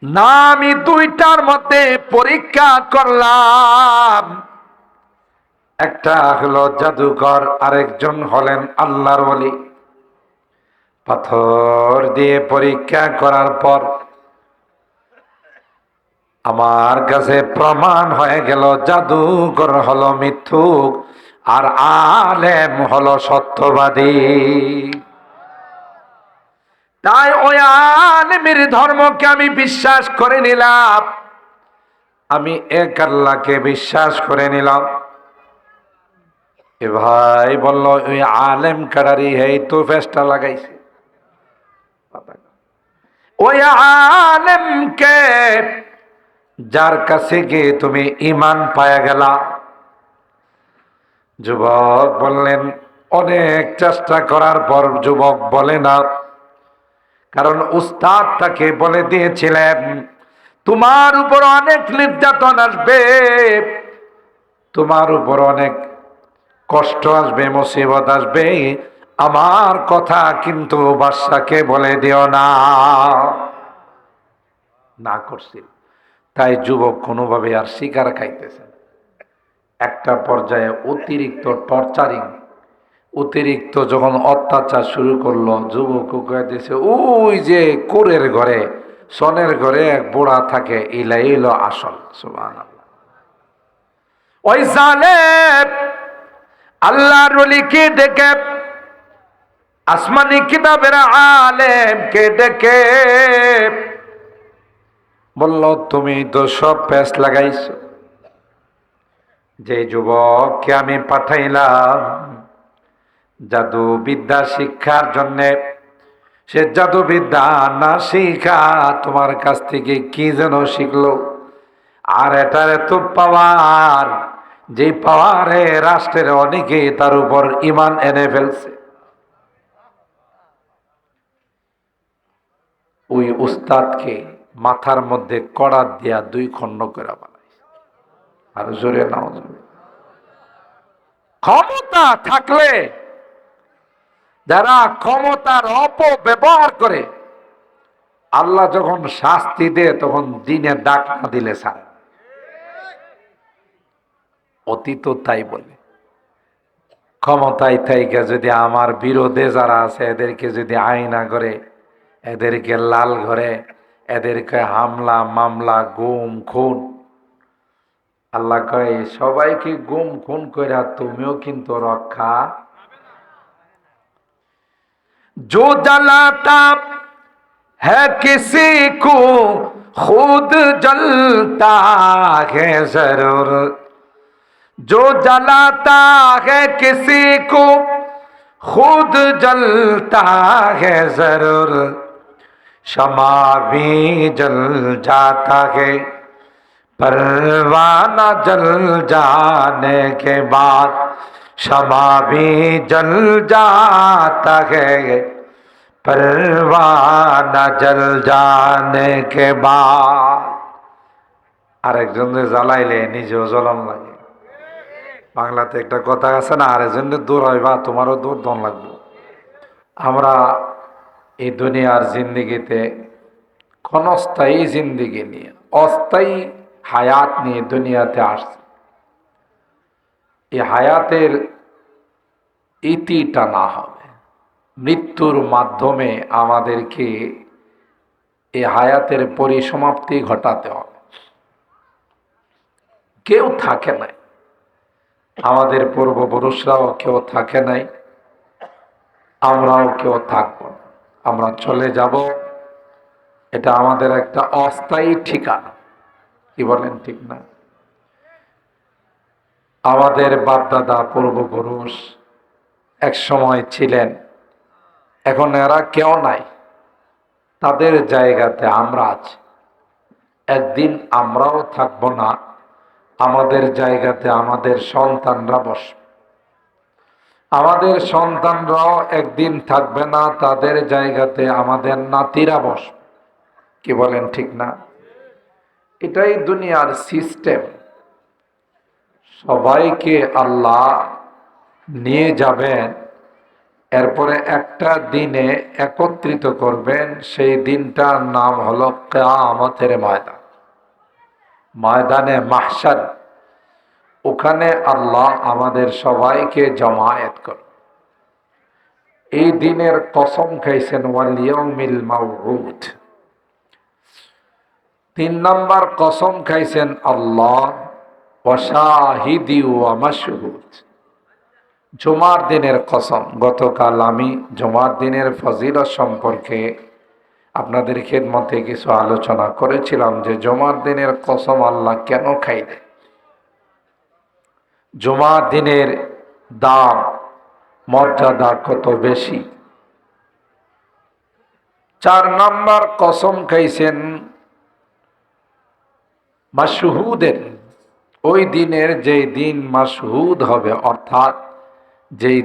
না, আমি দুইটার মধ্যে পরীক্ষা করলাম। একটা হলো জাদুকর, আরেকজন হলেন আল্লাহর ওলি। পাথর দিয়ে পরীক্ষা করার পর আমার কাছে প্রমাণ হয়ে গেল জাদুকর হলো মিথ্যুক আর আলেম হলো সত্যবাদী। তাই ওই আলেমের ধর্মকে আমি বিশ্বাস করে নিলাম, আমি এক আল্লাহকে বিশ্বাস করে নিলাম। এ ভাই বলল ওই আলেম কারারি এই তো ফেসটা লাগাইছে। ওই আলেমকে যার কাছে গিয়ে তুমি ঈমান পায়া গেলা। যুবক বললেন অনেক চেষ্টা করার পর যুবক বলে না, কারণ উস্তাদ তাকে বলে দিয়েছিলেন তোমার উপর অনেক নির্যাতন আসবে, তোমার উপর অনেক কষ্ট আসবে, মুসিবত আসবে, আমার কথা কিন্তু বাদশাকে বলে দিও না। না করছিল। তাই যুবক কোনোভাবে আর শিকার খাইতেছে। একটা পর্যায়ে অতিরিক্ত টর্চারিং, অতিরিক্ত যখন অত্যাচার শুরু করলো, যুবক দিয়েছে ওই যে কোরের ঘরে সনের ঘরে এক বুড়া থাকে, ইলা এলো আসল। সুবহানাল্লাহ। ওই জালেম আল্লাহর ওলিকে ডেকে, আসমানি কিতাবের আলেমকে ডেকে বলল তুমি তো সব প্যাঁচ লাগাইছো। যে যুবককে আমি পাঠাইলাম জাদু বিদ্যা শিক্ষার জন্যে, সে জাদু বিদ্যা না শিখা তোমার কাছ থেকে কি যেন শিখলো। আর এটার এত পাওয়ার, যে পাওয়ারে রাষ্ট্রের অনেকে তার উপর ঈমান এনে ফেলছে। ওই উস্তাদকে মাথার মধ্যে কড়া দিয়া 2 খণ্ড করে বানাইছে। আর জোরে নাও। ক্ষমতা থাকলে যারা ক্ষমতার অপব্যবহার করে, আল্লাহ যখন শাস্তি দেয় তখন দিনে ডাক না দিলে ছাড়ে। অতীত তাই বলে। ক্ষমতায় থাইকে যদি আমার বিরোধে যারা আছে এদেরকে যদি আইনা করে, এদেরকে লাল ঘরে, এদেরকে হামলা মামলা গুম খুন, আল্লাহ কয় সবাইকে গুম খুন কইরা তুমিও কিন্তু রক্ষা। जो जलाता है किसी को खुद जलता है जरूर, जो जलाता है किसी को खुद जलता है जरूर, शमा भी जल जाता है परवाना जल जाने के बाद, शमा भी जल जाता है परवाना जल जाने के बाद। আরেকজন জ্বালাইলে নিজেও জ্বলন লাগে। বাংলাতে একটা কথা আছে না, আরেকজনে দূর হইবা তোমারও দূর দন লাগবে। আমরা এই দুনিয়ার জিন্দিগিতে ক্ষণস্থায়ী জিন্দিগি নিয়ে, অস্থায়ী হায়াত নিয়ে দুনিয়াতে আসছে। এই হায়াতের ইতি টানা হবে, মৃত্যুর মাধ্যমে আমাদেরকে এই হায়াতের পরিসমাপ্তি ঘটাতে হবে। কেউ থাকে নাই, আমাদের পূর্বপুরুষরাও কেউ থাকে নাই, আমরাও কেউ থাকবো না। আমরা চলে যাব, এটা আমাদের একটা অস্থায়ী ঠিকানা। কি বলেন ঠিক না? আমাদের বাপদাদা পূর্বপুরুষ এক সময় ছিলেন, এখন এরা কেউ নাই, তাদের জায়গাতে আমরা আছি। একদিন আমরাও থাকবো না, আমাদের জায়গাতে আমাদের সন্তানরা বসবে। আমাদের সন্তানরাও একদিন থাকবে না, তাদের জায়গাতে আমাদের নাতিরা বসবে। কি বলেন ঠিক না? এটাই দুনিয়ার সিস্টেম। সবাইকে আল্লাহ নিয়ে যাবেন, এরপরে একটা দিনে একত্রিত করবেন, সেই দিনটার নাম হলো কিয়ামতের ময়দান, ময়দানে মাহশার। ওখানে আল্লাহ আমাদের সবাইকে জমায়েত করবে। এই দিনের কসম খাইছেন ওয়াল ইয়াউমিল মাউউদ। 3 নম্বর কসম খাইছেন আল্লাহ ওয়া শাহিদি ওয়া মাশহুদ, জুমার দিনের কসম। গতকাল আমি জুমার দিনের ফজিলত সম্পর্কে আপনাদের খেদমতে কিছু আলোচনা করেছিলাম যে জুমার দিনের কসম আল্লাহ কেন খাইলেন, জুমার দিনের দাম মর্যাদা কত বেশি। 4 নম্বর কসম খাইছেন মাশহুদের, ওই দিনের যেই দিন মাশহুদ হবে, অর্থাৎ যেই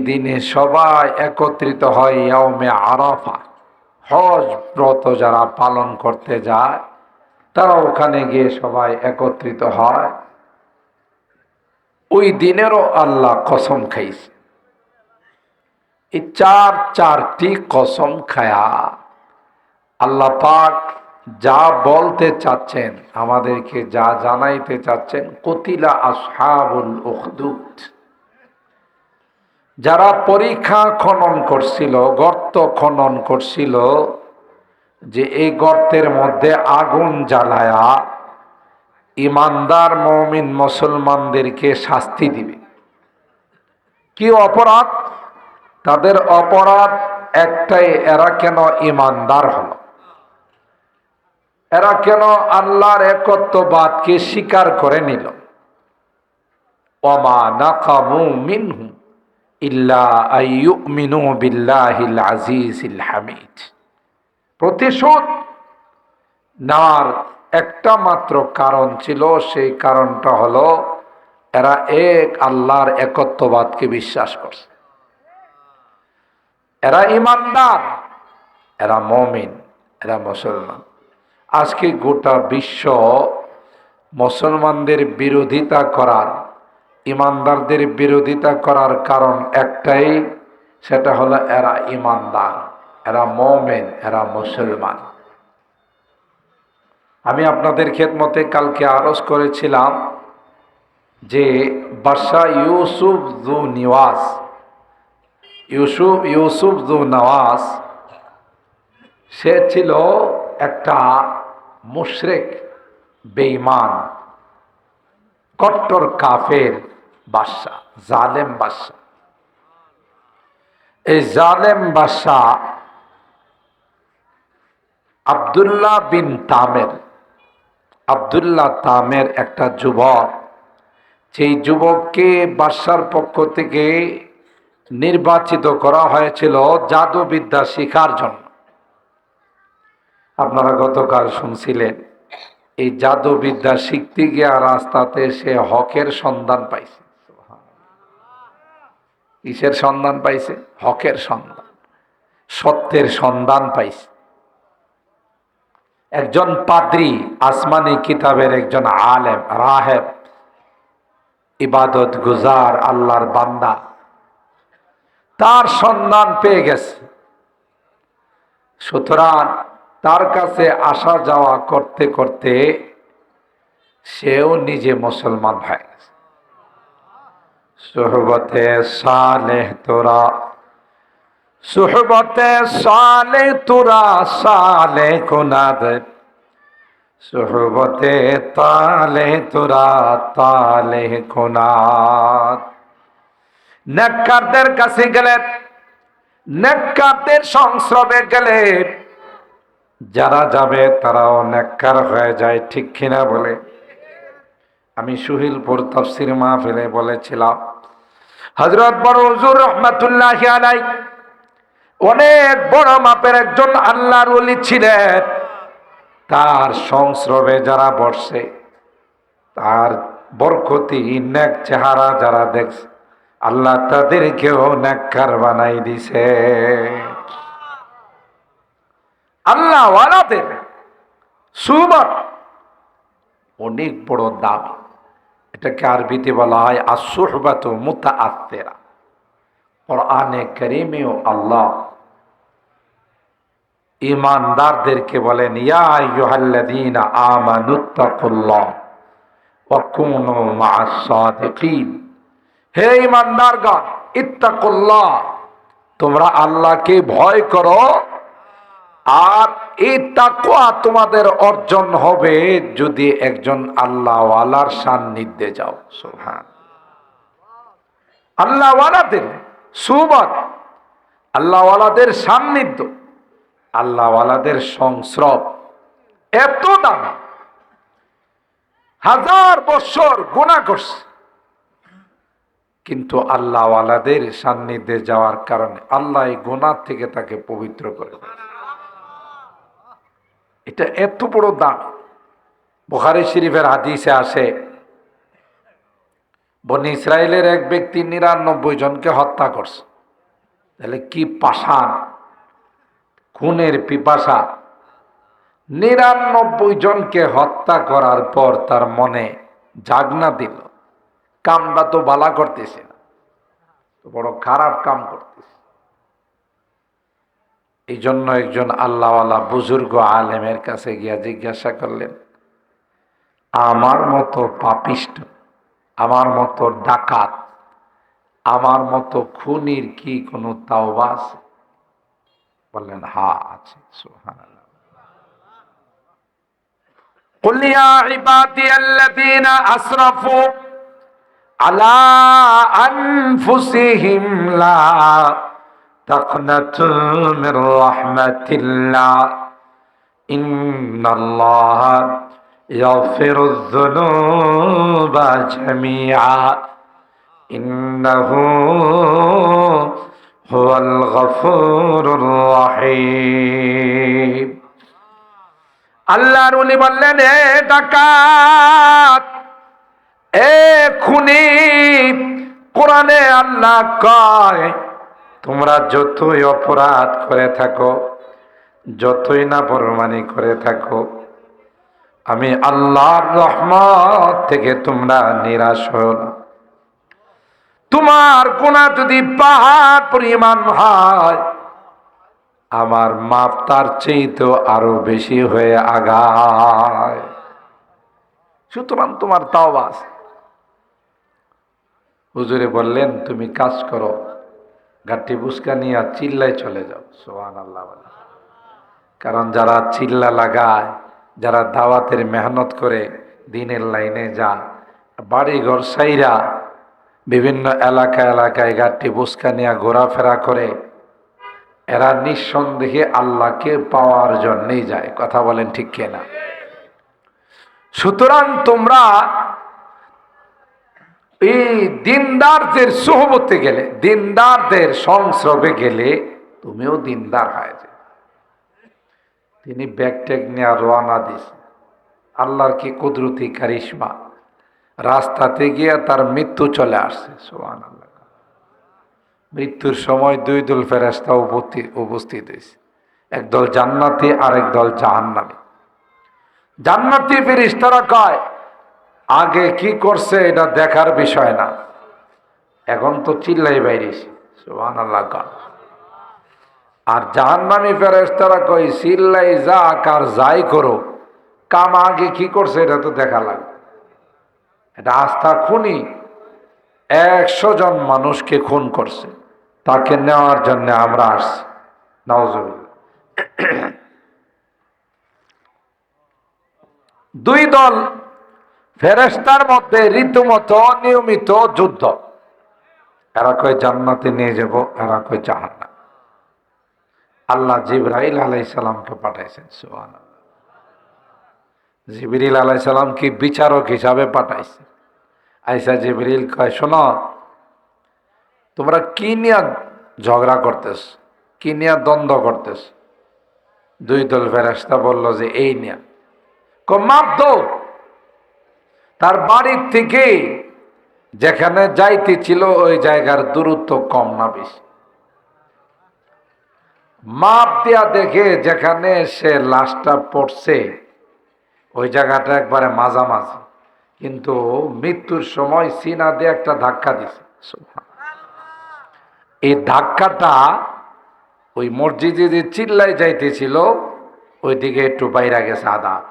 দিনে সবাই একত্রিত হয়, ইয়াউমে আরাফা। হজ ব্রত যারা পালন করতে যায় তারা ওখানে গিয়ে সবাই একত্রিত হয়, ওই দিনেরও আল্লাহ কসম খাইছে। এই চারটি কসম খায়া আল্লাহ পাক যা বলতে চাচ্ছেন, আমাদেরকে যা জানাইতে চাচ্ছেন, কুতিলা আসহাবুল উখদুদ, যারা পরীক্ষা খনন করছিল, গর্ত খনন করছিল, যে এই গর্তের মধ্যে আগুন জ্বালায়া ইমানদার মুমিন মুসলমানদেরকে শাস্তি দিবে। কি অপরাধ? তাদের অপরাধ একটাই, এরা কেন ইমানদার হলো, এরা কেন আল্লাহর একত্ববাদকে স্বীকার করে নিল। ওয়ামা নাকামু মিনহু ইল্লা আইয়ুমিনু বিল্লাহিল আজিজিল হামিদ। প্রতিশোধ নেওয়ার একটা মাত্র কারণ ছিল, সেই কারণটা হলো এরা এক আল্লাহর একত্ববাদকে বিশ্বাস করছে, এরা ইমানদার, এরা মুমিন, এরা মুসলমান। আজকে গোটা বিশ্ব মুসলমানদের বিরোধিতা করার, ইমানদারদের বিরোধিতা করার কারণ একটাই, সেটা হলো এরা ইমানদার, এরা মুমিন, এরা মুসলমান। আমি আপনাদের খেদমতে কালকে আরজ করেছিলাম যে বাদশা ইউসুফ জু নওয়াজ, সে ছিল একটা মুশরিক, বেঈমান, কট্টর কাফের বাদশা, জালেম বাদশা। এই জালেম বাদশা আব্দুল্লাহ তামের একটা যুবক, সেই যুবককে বাদশার পক্ষ থেকে নির্বাচিত করা হয়েছিল জাদুবিদ্যা শিখার জন্য। আপনারা গতকাল শুনছিলেন, এই জাদুবিদ্যা শিখতে গিয়ে রাস্তাতে সে হকের সন্ধান পাইছে। কিসের সন্ধান পাইছে? হকের সন্ধান, সত্যের সন্ধান পাইছে। একজন পাদ্রী, আসমানি কিতাবের একজন আলেম, রাহেব, ইবাদত গুজার আল্লাহর বান্দা, তার সন্ধান পেয়ে গেছে। সুতরাং তার কাছে আসা যাওয়া করতে করতে সেও নিজে মুসলমান হয়ে গেছে। সুহবতে সালেহ তোরা, সুহবতে সালে তোরা সালে কুনাদ, সুহবতে তালে তোরা তালে কুনাদ। নেককারদের কাছে গেলে, নেককারদের সংস্রবে গেলে যারা যাবে তারাও নেককার হয়ে যায়, ঠিক কিনা বলে? আমি সুহিলপুর তাফসীর মাহফিলে বলেছিলাম, হযরত বড় হুজুর রহমাতুল্লাহি আলাইহি অনেক বড় মাপের একজন আল্লাহর ওলি ছিলেন। তার সংস্রবে যারা বসে, তার বরকতি নেক চেহারা যারা দেখছে, আল্লাহ তাদেরকেও নেককার বানাই দিছে। আল্লাহ ওয়ালাদের সুহবত অনেক বড় দাম। এটাকে আরবিতে বলা হয় as-সুহবাতু মুতাআত্তিরা, কোরআনে কারীমেও আল্লাহ ঈমানদারদেরকে বলেন, ইয়া আইয়ুহাল্লাযীনা আমানুত্তাকুল্লাহ ওয়া কুনু মা'আস সাদিকিন। হে ঈমানদারগণ, ইত্তাকুল্লাহ, তোমরা আল্লাহকে ভয় করো। আর এই তাকওয়া তোমাদের অর্জন হবে যদি একজন আল্লাহওয়ালার সান্নিধ্যে যাও। সুবহান। আল্লাহওয়ালাদের সুহবত, আল্লাহওয়ালাদের সান্নিধ্য, আল্লাহওয়ালাদের সংস্রব এত দামি। 1000 বছর গুনাহ করছে, কিন্তু আল্লাহওয়ালাদের সান্নিধ্যে যাওয়ার কারণে আল্লাহ এই গুনাহ থেকে তাকে পবিত্র করে দেয়। এটা এত বড় দাম। বুখারী শরীফের হাদিসে আসে, বনি ইসরায়েলের এক ব্যক্তি 99 জনকে হত্যা করছে। তাহলে কি পাষাণ, খুনের পিপাসা। 99 জনকে হত্যা করার পর তার মনে জাগনা দিল, কামটা তো ভালো করতেছে না, তো বড় খারাপ কাম করতেছে। এই জন্য একজন আল্লাহওয়ালা বুজুর্গ আলেমের কাছে গিয়া জিজ্ঞাসা করলেন, আমার মতো পাপিষ্ট, আমার মতো ডাকাত, আমার মতো খুনির কি কোনো তাওবা আছে? বললেন, হ্যাঁ আছে। সুবহানাল্লাহ। কুল ইয়া ইবাদিয়াল্লাযীনা আসরাফু আলা আনফুসিহিম লা তাকনাতু মির রাহমাতিল্লাহ ইন্নাল্লাহা ইয়াগফিরুয যুনুবা জামিআ ইন্নাহু হুয়াল গফুরুর রহিম। আল্লাহর ওলি বললেন, এ ডাকাত, এ খুনি, কোরআনে আল্লাহ কয়, তোমরা যতই অপরাধ করে থাকো, যতই নাফরমানি করে থাকো, আমি আল্লাহর রহমত থেকে তোমরা নিরাশ হও না। তোমার গুনাহ যদি পাহাড় পরিমাণ হয়, আমার মাপ তার চেয়েও আরো বেশি হয়ে আগায়। সুতরাং তোমার তাওবা আছে। হুজুরে বললেন, তুমি কাজ করো, গাঠি বুসকা নিয়ে চিল্লায় চলে যাও। সুবহানাল্লাহ। কারণ যারা চিল্লা লাগায়, যারা দাওয়াতের মেহনত করে, দিনের লাইনে যায়, বাড়ি ঘর সাইরা বিভিন্ন এলাকায় গাঠি বুসকা নিয়ে ঘোরাফেরা করে, এরা নিঃসন্দেহে আল্লাহকে পাওয়ার জন্যই যায়। কথা বলেন ঠিক কিনা? সুতরাং তোমরা এই দিনদারদের সোহবতে গেলে, দিনদারদের সংস্রবে গেলে তুমিও দিনদার হয়ে যাবে। তিনি ব্যাগ ট্যাগ নিয়ে রওনা দিয়েছে। আল্লাহর কি কুদরতি কারিশমা, রাস্তাতে গিয়ে তার মৃত্যু চলে আসছে। সুবহানাল্লাহ। মৃত্যুর সময় 2 দল ফেরেশতা উপস্থিত হয়েছে, একদল জান্নাতি আর একদল জাহান্নামী। জান্নাতি ফেরেশতারা কয়, আগে কি করছে এটা দেখার বিষয় না, এখন তো চিল্লাই বাইরেছে। সুবহানাল্লাহ। আর জাহান্নামী ফেরেশতারা কয়, চিল্লাই যাক আর যাই করো, কাম আগে কি করছে এটা তো দেখা লাগবে। এটা আস্থা খুনি 100 জন মানুষকে খুন করছে, তাকে নেওয়ার জন্য আমরা আসছি। নাউজুবিল্লাহ। 2 দল ফেরেশতার মধ্যে রীতিমতো নিয়মিত যুদ্ধ। এরা কয় জান্নাতে নিয়ে যাব, এরা কয় জাহান্নাম। আল্লাহ জিবরাইল আলাইহিস সালামকে পাঠাইছেন। সুবহানাল্লাহ। জিবরিল আলাইহিস সালাম কি বিচারক হিসাবে পাঠাইছে। আইসা জিবরিল কয়, শোনো, তোমরা কি নিয়ে ঝগড়া করতেছ, কি নিয়ে দ্বন্দ্ব করতেছ? 2 দল ফেরেশতা বলল যে এই নিয়ে। মাপ দাও। তার বাড়ির থেকে যেখানে যাইতে ছিল ওই জায়গার দূরত্ব কম না বেশি? মাপ দিয়া দেখে যেখানে সে লাশটা পড়ছে ওই জায়গাটা একবারে মাঝামাঝি, কিন্তু মৃত্যুর সময় সিনা দিয়ে একটা ধাক্কা দিছে। এই ধাক্কাটা ওই মসজিদে যে চিল্লাই যাইতেছিল ওইদিকে একটু বাইরে গেছে আদাত।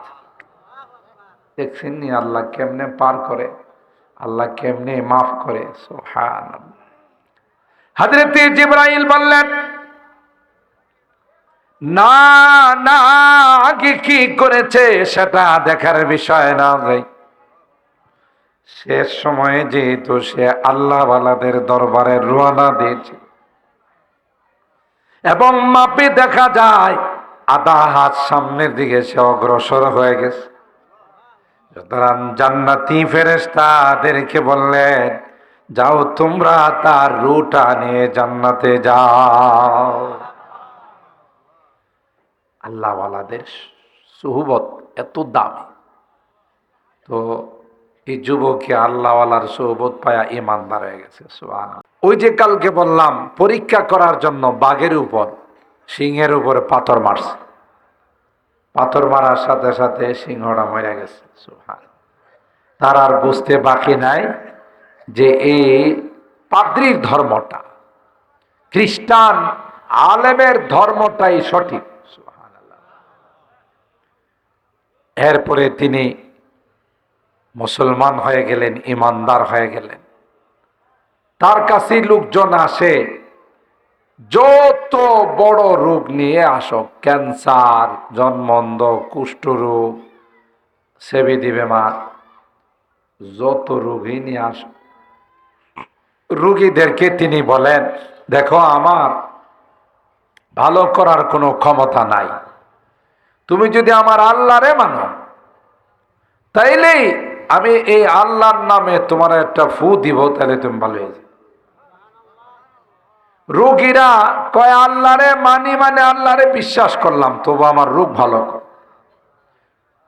দেখছেন নি আল্লাহ কেমনে পার করে, আল্লাহ কেমনে মাফ করে। সুবহানাল্লাহ। হযরত জিবরাইল বললেন, না না, আগে কি করেছে সেটা দেখার বিষয় না, যাই শেষ সময়ে যেহেতু সে আল্লাহ ওয়ালাদের দরবারে রওনা দিয়েছে এবং মাপে দেখা যায় আধা হাত সামনের দিকে সে অগ্রসর হয়ে গেছে। সুতরাং জান্নাতি ফেরেশতাদেরকে বললেন, যাও তোমরা তার রূহটা নিয়ে জান্নাতে যাও। আল্লাহ ওয়ালাদের সুহবত এত দামি, তো এই যুবককে আল্লাহ ওয়ালার সুহবত পায়া ইমানদার হয়ে গেছে। সুবহানাল্লাহ। ওই যে কালকে বললাম পরীক্ষা করার জন্য বাঘের উপর সিংহের উপরে পাথর মারছে, পাথর মারার সাথে সাথে সিংহটা মরে গেছে। সুবহানাল্লাহ। তার আর বুঝতে বাকি নাই যে এই পাদ্রীর ধর্মটা, খ্রিস্টান আলেমের ধর্মটাই সঠিক। সুবহানাল্লাহ। এরপরে তিনি মুসলমান হয়ে গেলেন, ইমানদার হয়ে গেলেন। তার কাছে লোকজন আসে যত বড় রোগ নিয়ে আসো, ক্যান্সার, জন্মন্ধ, কুষ্ঠরোগ, সেবিদি বেমার, যত রোগী নিয়ে আসো, রোগীদেরকে তিনি বলেন, দেখো আমার ভালো করার কোনো ক্ষমতা নাই, তুমি যদি আমার আল্লাহরে মানো তাইলেই আমি এই আল্লাহর নামে তোমার একটা ফু দিব, তাহলে তুমি ভালো হয়ে যাবে। রোগীরা কয় আল্লাহরে মানি, মানে আল্লাহরে বিশ্বাস করলাম, তবু আমার রোগ ভালো কর।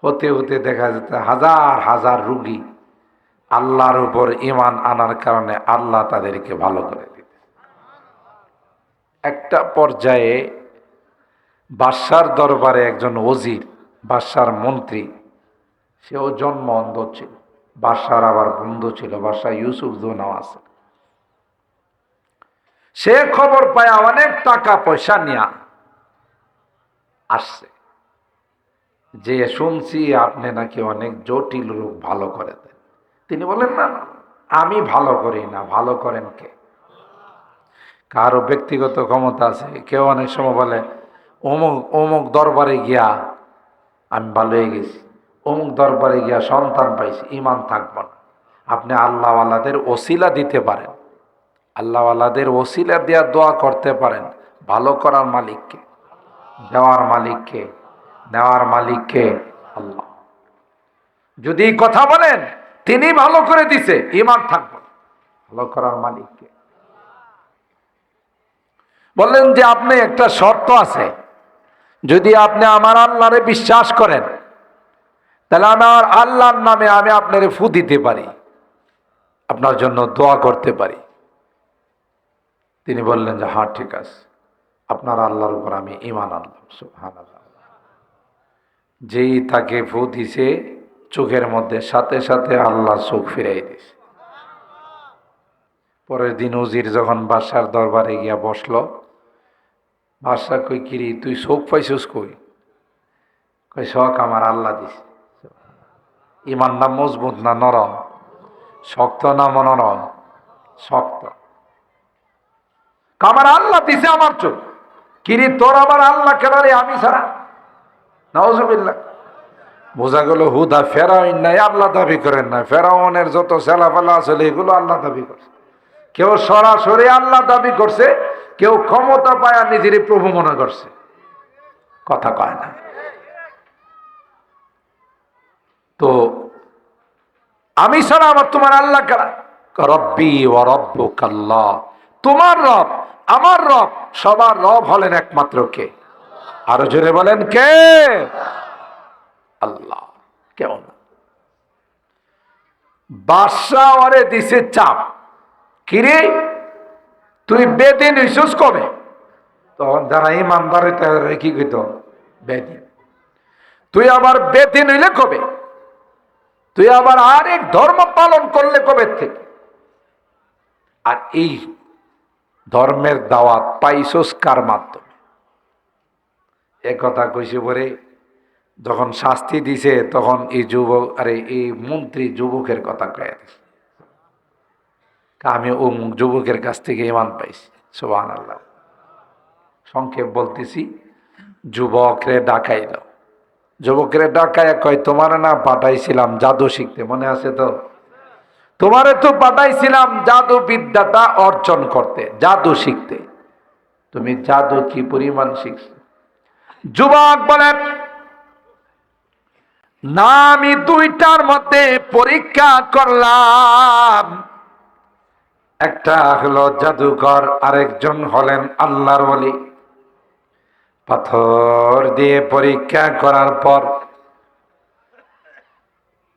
হতে হতে দেখা যেত হাজার হাজার রোগী আল্লাহর উপর ঈমান আনার কারণে আল্লাহ তাদেরকে ভালো করে দিতে। একটা পর্যায়ে বাদশার দরবারে একজন ওজির, বাদশার মন্ত্রী, সেও জন্ম অন্ধ ছিল, বাদশার আবার বন্ধু ছিল, বাদশা ইউসুফ জুনাওয়াজ। সে খবর পায় অনেক টাকা পয়সা নিয়ে আসছে, যে শুনছি আপনি নাকি অনেক জটিল রোগ ভালো করে দেন। তিনি বলেন, না না, আমি ভালো করি না, ভালো করেন কে? কারো ব্যক্তিগত ক্ষমতা আছে। কেউ অনেক সময় বলে অমুক অমুক দরবারে গিয়া আমি ভালো হয়ে গেছি, অমুক দরবারে গিয়া সন্তান পাইছি, ইমান থাকবো না। আপনি আল্লাহওয়ালাদের ওসিলা দিতে পারেন, আল্লাহওয়ালাদের ওসিলা দেওয়া দোয়া করতে পারেন। ভালো করার মালিককে, দেওয়ার মালিককে, নেওয়ার মালিককে আল্লাহ। যদি কথা বলেন তিনি ভালো করে দিছে, ইমান থাকবে। ভালো করার মালিককে বললেন যে আপনি একটা শর্ত আছে, যদি আপনি আমার আল্লাহরে বিশ্বাস করেন তাহলে আমার আল্লাহর নামে আমি আপনারে ফু দিতে পারি, আপনার জন্য দোয়া করতে পারি। তিনি বললেন যে হ্যাঁ ঠিক আছে, আপনার আল্লাহর উপর আমি ঈমান আনলাম। সুবহানাল্লাহ। যেই তাকে ফু দিছে চোখের মধ্যে, সাথে সাথে আল্লাহ চোখ ফিরাই দিছে। পরের দিন উজির যখন বাদশার দরবারে গিয়া বসলো, বাদশা কই, কিরি তুই চোখ পাইছিস কই? কই শখ আমার আল্লাহ দিছে। ঈমান না মজবুত না নরম? শক্ত না মনোরম? শক্ত। আমার আল্লাহ দিছে আমার চোখ। কিরি তোর আবার আল্লাহ কেন রে, আমি ছাড়া? নাউজুবিল্লাহ। বোঝা গেল হুদা ফেরাউন নাই, আল্লাহ দাবি করেন না। ফেরাউনের যত ছেলাফেলা আসলে এগুলো আল্লাহ দাবি করছে। কেউ সরাসরি আল্লাহ দাবি করছে, কেউ ক্ষমতা পায়া নিজেরই প্রভু মনে করছে। কথা কয় না। তো আমি ছাড়া আবার তোমার আল্লাহ কারা? রব্বি ওয়া রব্বুকাল্লাহ। তোমার রব, আমার রব, সবার রব হলেন একমাত্র কে? আরো জোরে বলেন কে? আল্লাহ। কেমন বাদশা ওরে দিছে চাপ, কিরে তুই বেদিন হইছিস কবে? তখন যারা ইমানদার কি কইত, বেদিন। তুই আবার বেদিন হইলে কবে? তুই আবার আরেক ধর্ম পালন করলে কবে থেকে? আর এই ধর্মের দাওয়াত পাইছস কার মাধ্যমে? এ কথা কইছে পরে যখন শাস্তি দিছে তখন এই যুবক আরে এই মন্ত্রী যুবকের কথা কয়ে দিছে, আমি অমুক যুবকের কাছ থেকে ঈমান পাইছি। সুবহানাল্লাহ। সংক্ষেপ বলতেছি, যুবকরে ডাকাইল। যুবকরে ডাকাইয়া কয়, তোমার না পাঠাইছিলাম জাদু শিখতে, মনে আছে তো? তোমারে তো পাঠাইছিলাম জাদু বিদ্যাটা অর্জন করতে, জাদু শিখতে। তুমি জাদু কি পরিমাণ শিখছো? যুবক বলে, না আমি দুইটার মধ্যে পরীক্ষা করলাম, একটা হলো জাদুকর, আরেকজন হলেন আল্লাহর ওলি। পাথর দিয়ে পরীক্ষা করার পর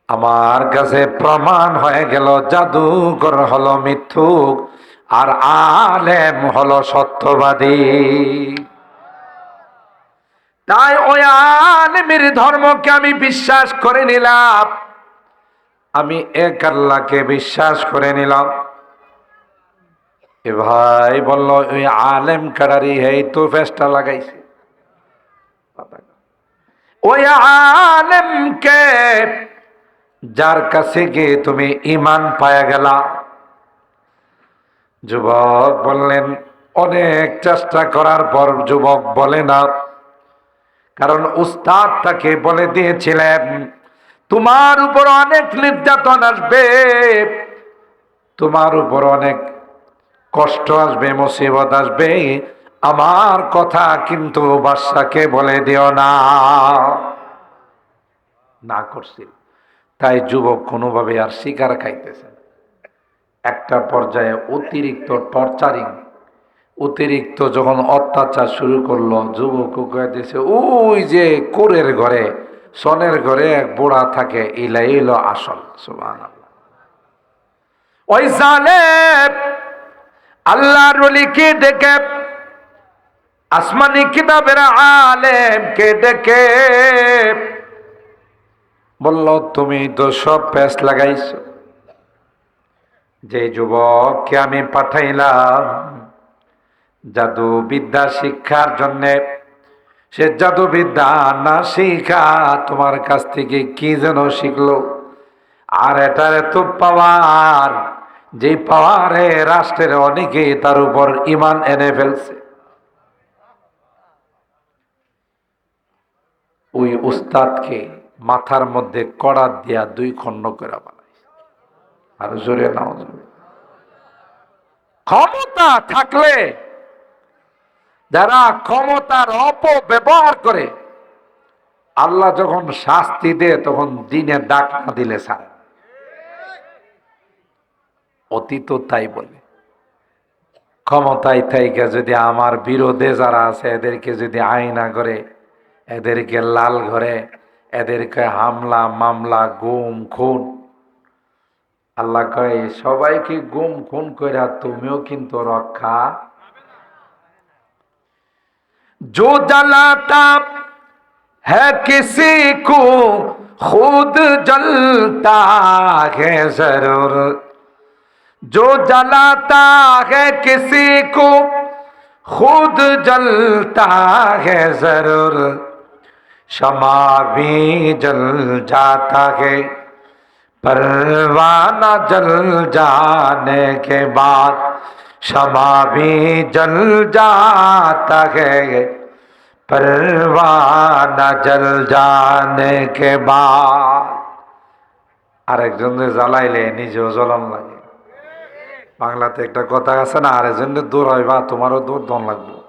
আমার কাছে প্রমাণ হয়ে গেল জাদুকর হলো মিথ্যুক আর আলেম হলো সত্যবাদী। তাই ওই আলেমের ধর্মকে আমি বিশ্বাস করে নিলাম, আমি এক আল্লাহকে বিশ্বাস করে নিলাম। এ ভাই বলল, ওই আলেম কারারি এই তো ফেসটা লাগাইছে। ওই আলেমকে যার কাছে গিয়ে তুমি ঈমান পায়া গেলা। যুবক বললেন, অনেক চেষ্টা করার পর যুবক বলে না, কারণ উস্তাদ তাকে বলে দিয়েছিলেন তোমার উপর অনেক নির্যাতন আসবে, তোমার উপর অনেক কষ্ট আসবে, মুসিবত আসবে, আমার কথা কিন্তু বাদশাকে বলে দিও না। না করছিল। তাই যুবক কোনোভাবে আর শিকার খাইতেছে। একটা পর্যায়ে অতিরিক্ত টর্চারিং, অতিরিক্ত যখন অত্যাচার শুরু করলো, যুবক কয়েছে ওই যে কোরের ঘরে সনের ঘরে এক বুড়া থাকে, ইলা এলো আসল। সুবহানাল্লাহ। ওই জালেম আল্লাহর ওলিকে ডেকে, আসমানি কিতাবের আলেমকে ডেকে বলল, তুমি তো সব প্যাঁচ লাগাইছো। যে যুবককে আমি পাঠাইলাম জাদু বিদ্যা শিক্ষার জন্যে, সে জাদু বিদ্যা না শিখা তোমার কাছ থেকে কি যেন শিখলো। আর এটার এত পাওয়ার, যে পাওয়ারে রাষ্ট্রের অনেকে তার উপর ঈমান এনে ফেলছে। ওই উস্তাদকে মাথার মধ্যে কড়া দিয়া 2 খণ্ড করে বানাইছে। আর জোরে নাও। ক্ষমতা থাকলে যারা ক্ষমতার অপব্যবহার করে, আল্লাহ যখন শাস্তি দেয় তখন দিনে ডাক না দিলে ছাড়ে। অতীত তাই বলে, ক্ষমতায় থাইকা যদি আমার বিরোধে যারা আছে এদেরকে যদি আইনা করে, এদেরকে লাল ঘরে, এদেরকে হামলা মামলা গুম খুন, আল্লাহ কয় সবাইকে গুম খুন কইরা তুমিও কিন্তু রক্ষা। जो जलाता है किसी को खुद जलता है जरूर, जो जलाता है किसी को खुद जलता है जरूर, शमा भी जल जाता है परवाना जल जाने के बाद, शमा भी जल जाता है परवाना जल जाने के बाद। আরেকজনের জ্বালাইলে নিজেও জ্বলন লাগে। বাংলাতে একটা কথা আছে না, আরেকজনের দূর হইবা তোমারও দূর দন লাগবে।